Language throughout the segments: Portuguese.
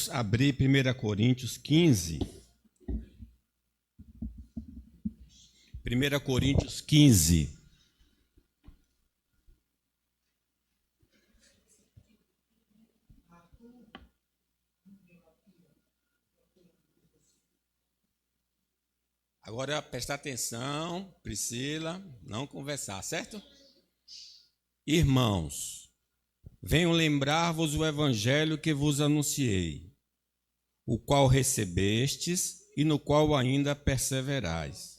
Vamos abrir 1 Coríntios 15. 1 Coríntios 15. Agora prestar atenção, Priscila, não conversar, certo? Irmãos, venho lembrar-vos o evangelho que vos anunciei, o qual recebestes e no qual ainda perseverais.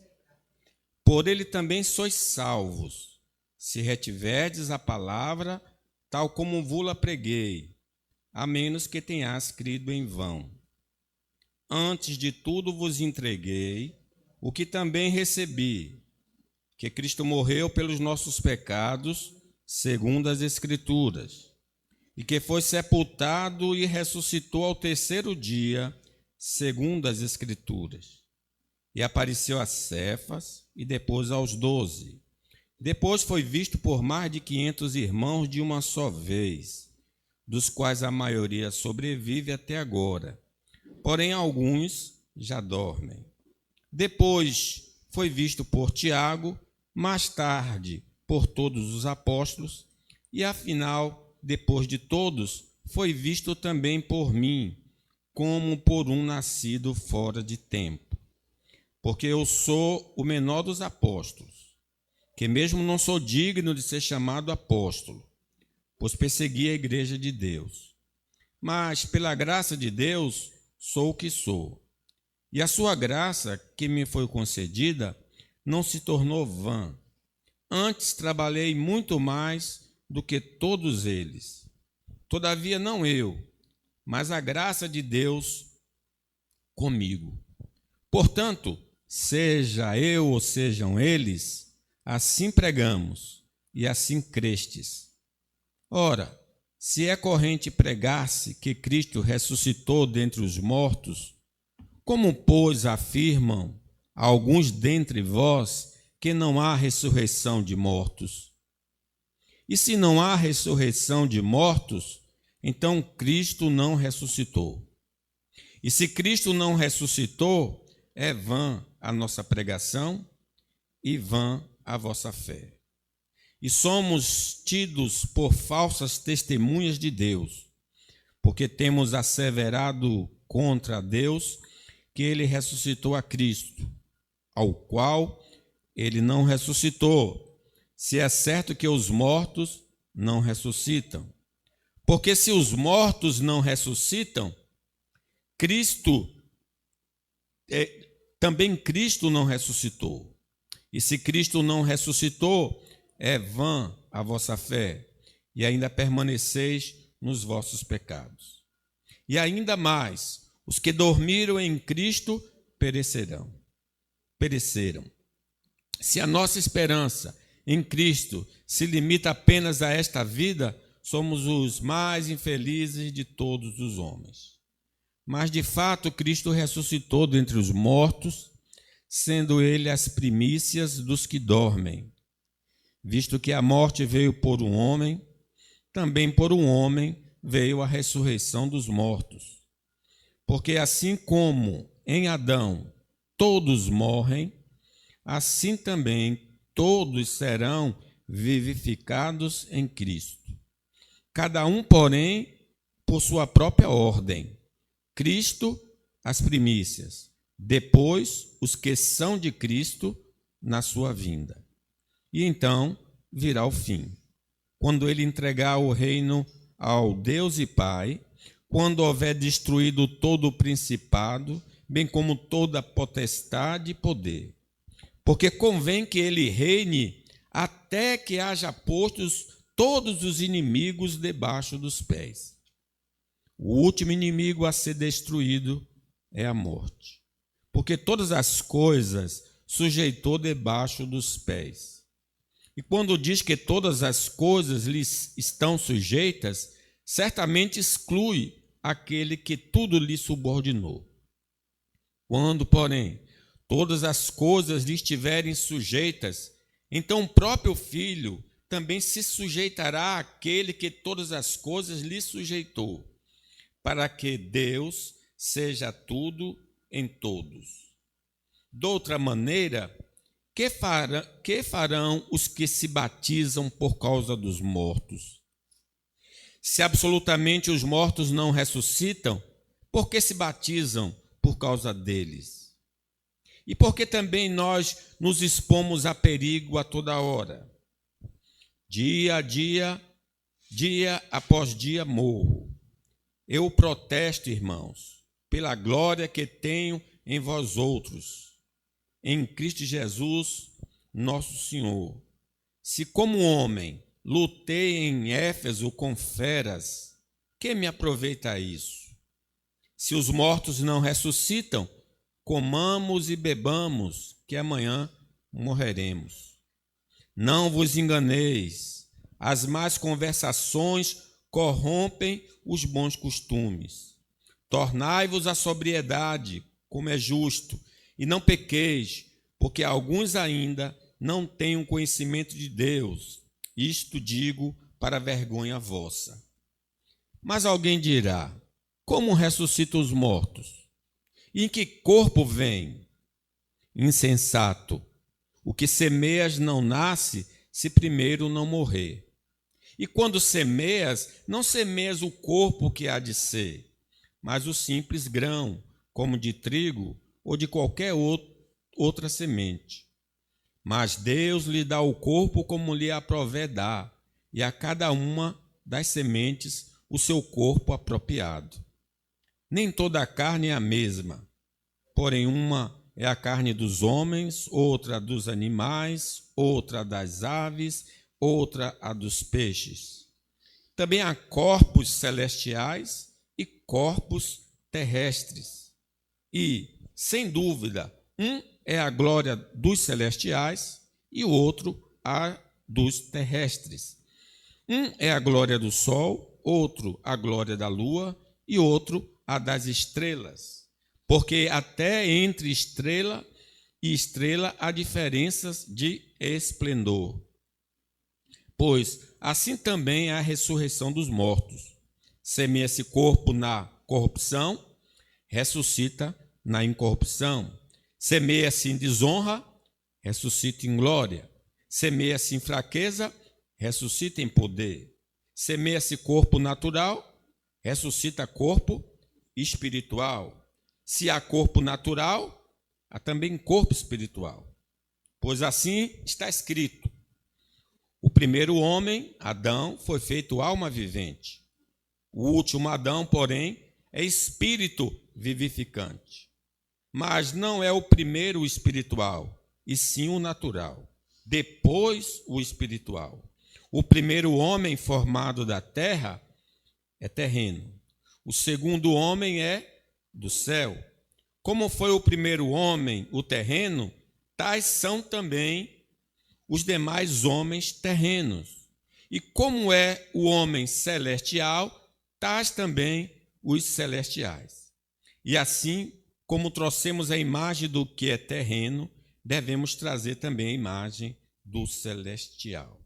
Por ele também sois salvos, se retiverdes a palavra, tal como vos-la preguei, a menos que tenhas crido em vão. Antes de tudo vos entreguei o que também recebi, que Cristo morreu pelos nossos pecados, segundo as Escrituras, e que foi sepultado e ressuscitou ao terceiro dia, segundo as Escrituras. E apareceu a Cefas e depois aos 12. Depois foi visto por mais de 500 irmãos de uma só vez, dos quais a maioria sobrevive até agora, porém alguns já dormem. Depois foi visto por Tiago, mais tarde por todos os apóstolos, e afinal, depois de todos, foi visto também por mim, como por um nascido fora de tempo. Porque eu sou o menor dos apóstolos, que mesmo não sou digno de ser chamado apóstolo, pois persegui a igreja de Deus. Mas, pela graça de Deus, sou o que sou. E a sua graça, que me foi concedida, não se tornou vã. Antes trabalhei muito mais do que todos eles. Todavia não eu, mas a graça de Deus comigo. Portanto, seja eu ou sejam eles, assim pregamos e assim crestes. Ora, se é corrente pregar-se que Cristo ressuscitou dentre os mortos, como, pois, afirmam alguns dentre vós que não há ressurreição de mortos? E se não há ressurreição de mortos, então Cristo não ressuscitou. E se Cristo não ressuscitou, é vã a nossa pregação e vã a vossa fé. E somos tidos por falsas testemunhas de Deus, porque temos asseverado contra Deus que ele ressuscitou a Cristo, ao qual ele não ressuscitou, se é certo que os mortos não ressuscitam. Porque se os mortos não ressuscitam, também Cristo não ressuscitou. E se Cristo não ressuscitou, é vã a vossa fé, e ainda permaneceis nos vossos pecados. E ainda mais, os que dormiram em Cristo pereceram. Se a nossa esperança em Cristo se limita apenas a esta vida, somos os mais infelizes de todos os homens. Mas, de fato, Cristo ressuscitou dentre os mortos, sendo ele as primícias dos que dormem. Visto que a morte veio por um homem, também por um homem veio a ressurreição dos mortos. Porque assim como em Adão todos morrem, assim também todos serão vivificados em Cristo. Cada um, porém, por sua própria ordem. Cristo, as primícias, depois os que são de Cristo na sua vinda. E então virá o fim, quando ele entregar o reino ao Deus e Pai, quando houver destruído todo o principado, bem como toda potestade e poder. Porque convém que ele reine até que haja postos todos os inimigos debaixo dos pés. O último inimigo a ser destruído é a morte. Porque todas as coisas sujeitou debaixo dos pés. E quando diz que todas as coisas lhes estão sujeitas, certamente exclui aquele que tudo lhe subordinou. Quando, porém, todas as coisas lhe estiverem sujeitas, então o próprio Filho também se sujeitará àquele que todas as coisas lhe sujeitou, para que Deus seja tudo em todos. De outra maneira, que farão os que se batizam por causa dos mortos? Se absolutamente os mortos não ressuscitam, por que se batizam por causa deles? E por que também nós nos expomos a perigo a toda hora? Dia após dia morro. Eu protesto, irmãos, pela glória que tenho em vós outros, em Cristo Jesus, nosso Senhor. Se como homem lutei em Éfeso com feras, que me aproveita isso? Se os mortos não ressuscitam, comamos e bebamos, que amanhã morreremos. Não vos enganeis, as más conversações corrompem os bons costumes. Tornai-vos à sobriedade, como é justo, e não pequeis, porque alguns ainda não têm o conhecimento de Deus. Isto digo para vergonha vossa. Mas alguém dirá: como ressuscitam os mortos? E em que corpo vem? Insensato, o que semeias não nasce se primeiro não morrer. E quando semeias, não semeias o corpo que há de ser, mas o simples grão, como de trigo ou de qualquer outra semente. Mas Deus lhe dá o corpo como lhe aprouver dar, e a cada uma das sementes o seu corpo apropriado. Nem toda a carne é a mesma, porém uma é a carne dos homens, outra dos animais, outra das aves, outra a dos peixes. Também há corpos celestiais e corpos terrestres. E, sem dúvida, um é a glória dos celestiais e o outro a dos terrestres. Um é a glória do sol, outro a glória da lua e outro a das estrelas. Porque até entre estrela e estrela há diferenças de esplendor. Pois assim também é a ressurreição dos mortos. Semeia-se corpo na corrupção, ressuscita na incorrupção. Semeia-se em desonra, ressuscita em glória. Semeia-se em fraqueza, ressuscita em poder. Semeia-se corpo natural, ressuscita corpo espiritual. Se há corpo natural, há também corpo espiritual. Pois assim está escrito: o primeiro homem, Adão, foi feito alma vivente. O último Adão, porém, é espírito vivificante. Mas não é o primeiro o espiritual, e sim o natural. Depois o espiritual. O primeiro homem formado da terra é terreno. O segundo homem é do céu. Como foi o primeiro homem, o terreno, tais são também os demais homens terrenos. E como é o homem celestial, tais também os celestiais. E assim, como trouxemos a imagem do que é terreno, devemos trazer também a imagem do celestial.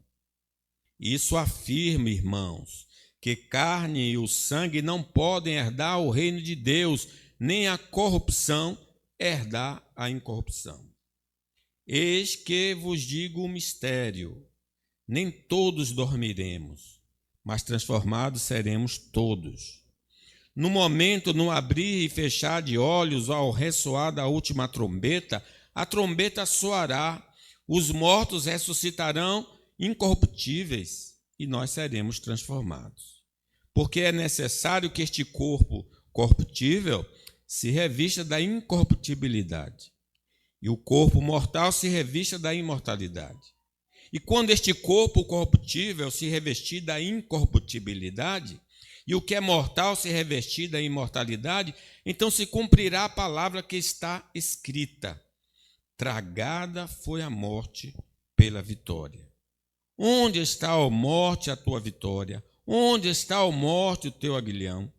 Isso afirma, irmãos, que carne e o sangue não podem herdar o reino de Deus, nem a corrupção herdar a incorrupção. Eis que vos digo um mistério: nem todos dormiremos, mas transformados seremos todos. No momento, no abrir e fechar de olhos, ao ressoar da última trombeta, a trombeta soará, os mortos ressuscitarão incorruptíveis e nós seremos transformados. Porque é necessário que este corpo corruptível se revista da incorruptibilidade e o corpo mortal se revista da imortalidade. E quando este corpo corruptível se revestir da incorruptibilidade, e o que é mortal se revestir da imortalidade, então se cumprirá a palavra que está escrita: tragada foi a morte pela vitória. Onde está, ó morte, a tua vitória? Onde está, ó morte, o teu aguilhão?